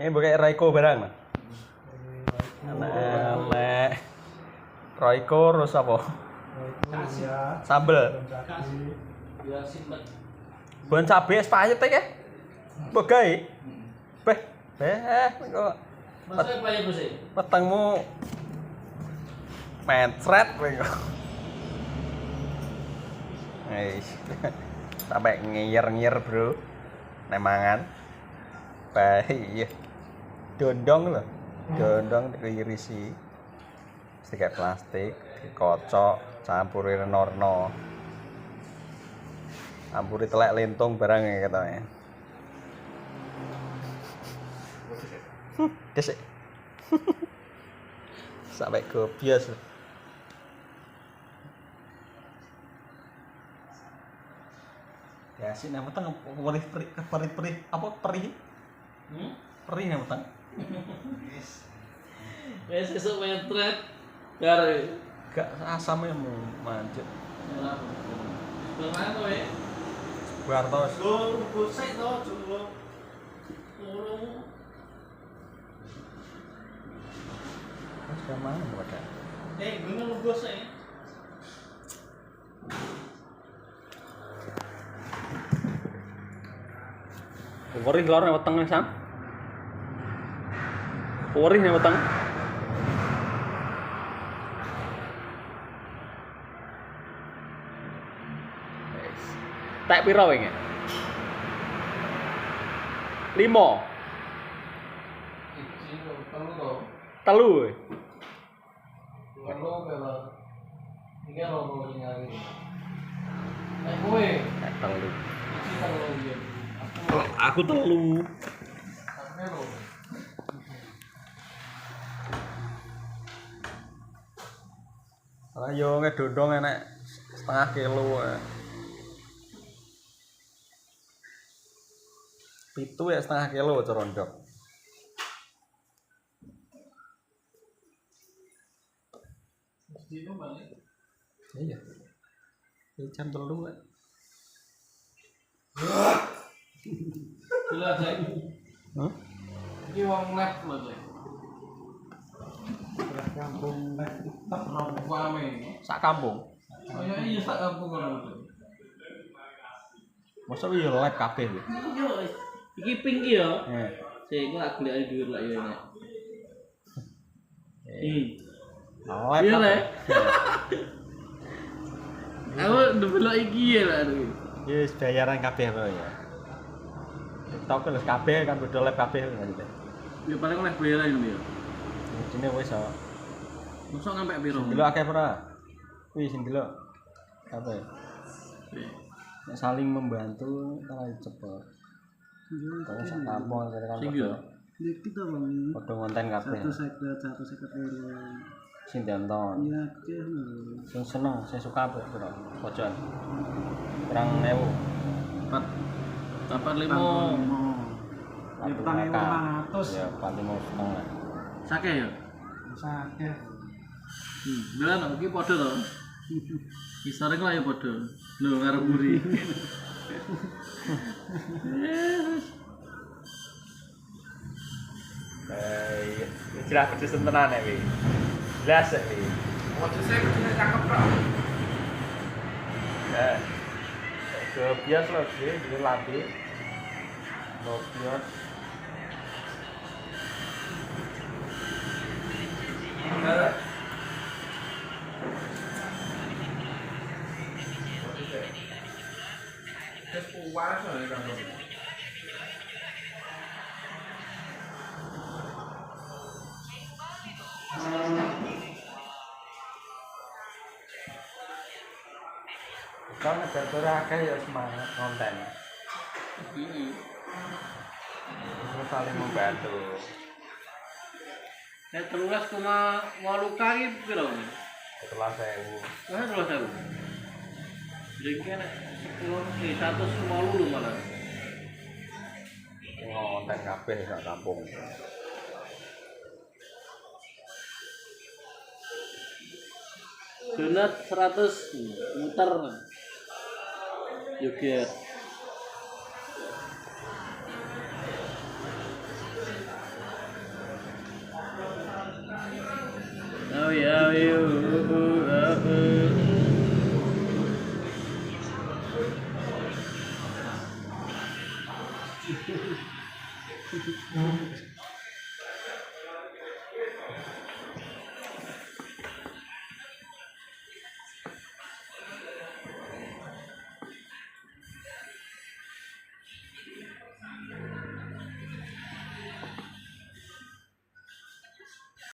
Ini pakai Raiko barang. Anak Raiko terus apa? Sambel. Ya simpet. Bon cabe es payet ya? Mbok gawe. Beh, kok Masa payet bos e? petengmu mencret kowe kok. Sampai ngiyir-ngiyir, Bro. Nek mangan. Iya. Dondong lho. Dondong diirisi. Kayak plastik, dikocok, campuri rena-rena. Campuri telek lentung barang ya katanya. Desik. Sampai gobias. Ya sih nama teng perih apa perih? Perih nama teng. Wes esuk mentret. Kare. Gak asamnya mau manjat. Kemana kowe? Bartos. Gosek to, Jumbo. Urung. Mas kemana pada? Gunung gosek. Worih lor nek weteng Sam. Worih nek weteng. Tak pira wae nge? 5. Iki telu. Telu wae. Telu bela. Iki loro nyari. Kowe Telu. iki telu ya. Aku telu. Sampe lho. Ayo ngedondong enek setengah kilo wae. Pitu ya setengah kilo corondok. Dino balik. Iya. Ini jam 3 kan. Gila Jack. Hah? Iki wong lab lho Jack. Kampung nek Tak rame. Sak kampung. Kaya iya sak kampung ngono. Masa iki lab kabeh iki. Yo, iki pink iki ya. Eh. Sing aku golek dhuwur lak yo nek. Lab. Iya le. Aku ndelok iki ya lak. Yes, bayaran kabeh apa ya. TikTok lho kabeh kan bodho lab kabeh gitu. Ya paling oleh bayaran ini ya. Dene wis kok. Mosok ngampe piro? Delok akeh ora? Kuwi sing delok. Apa ya? Nek saling membantu ora cepet. Kalau sak kampung kare kan Sing yo. iki to Bang. padha ngonten kabeh. 150 euro. Sing dianton. Ya akeh lho. Sing seneng, sing suka apa piro? Pojokan. Kurang 1000. 45. Ya petang 500. Ya, 45,5. Sakeh ya? Sakeh. Lah iki padha to. Kisare lah ya padha. Lho karo buri. Iya, jelas pedes tenan ya, Wi. Jelas ya, Wi. Waduh saya begini cakep kok. Ya. Kebias loh, ini lambe. Kebias. Terus puas ya kan. Kalau negara akeh ya semangat konten. Terus saling membantu. Nek 13,8 ki piro? Setelah 1000. Wah, 13.000. Jadi kan 150 malah. Konten kabeh sak kampung. Donat 100 muter. Yogurt. Hmm.